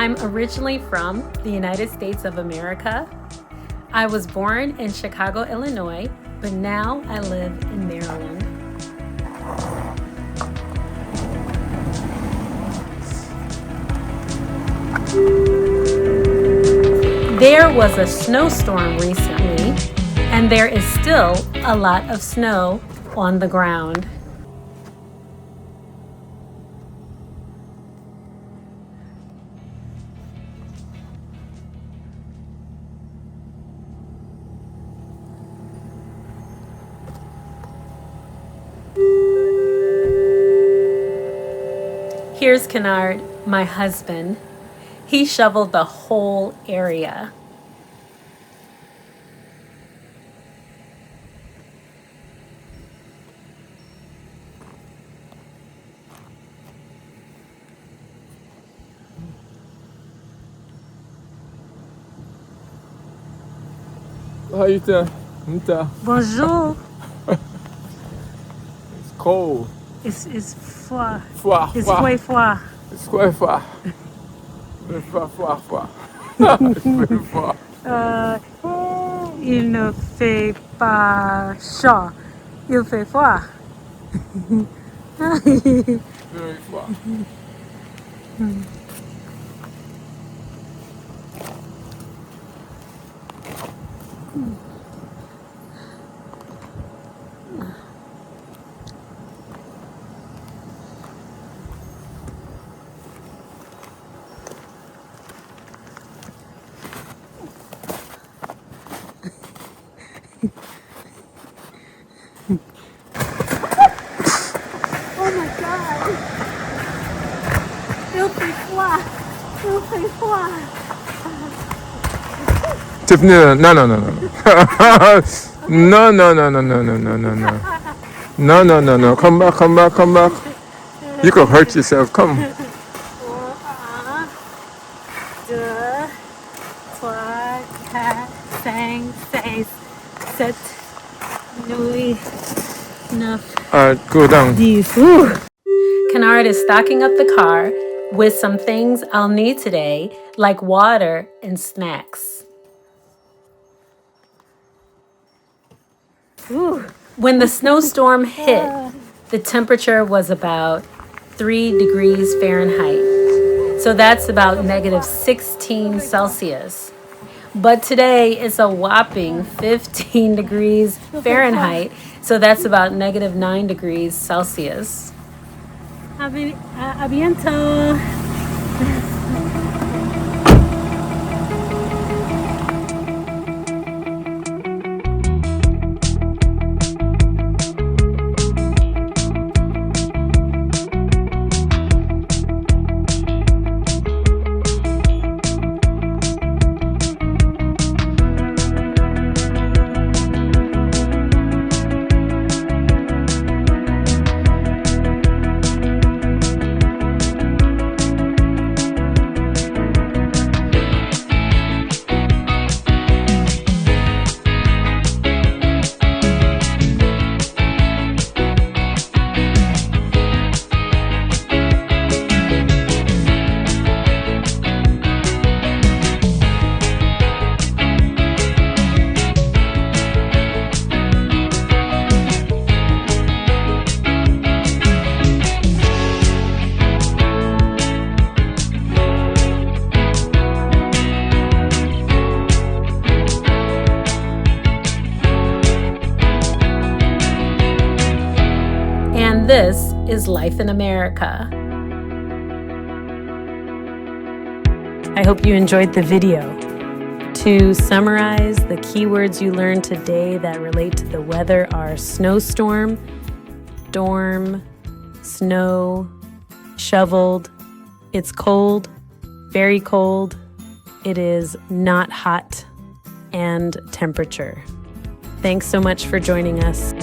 I'm originally from the United States of America. I was born in Chicago, Illinois, but now I live in Maryland. There was a snowstorm recently, and there is still a lot of snow on the ground. Here's Kennard, my husband. He shoveled the whole area. How you doing? Bonjour. It's cold. It's froid. Froid. It's très froid. It's quite far. Very far. It's very far. Il ne fait pas chaud. Il fait froid. Very far. Oh my God! Il fait froid. Il fait froid. Tiffany, no. No. No. Come back. You could hurt yourself. Come. 1, 2, 3, 4, 5, 6, 7, 8, 9. Alright, go down. Kennard is stocking up the car with some things I'll need today, like water and snacks. When the snowstorm hit, the temperature was about 3 degrees Fahrenheit. So that's about negative 16 Celsius. But today it's a whopping 15 degrees Fahrenheit. So that's about negative 9 degrees Celsius. A bientôt. And this is life in America. I hope you enjoyed the video. To summarize, the keywords you learned today that relate to the weather are snowstorm, storm, snow, shoveled, it's cold, very cold, it is not hot, and temperature. Thanks so much for joining us.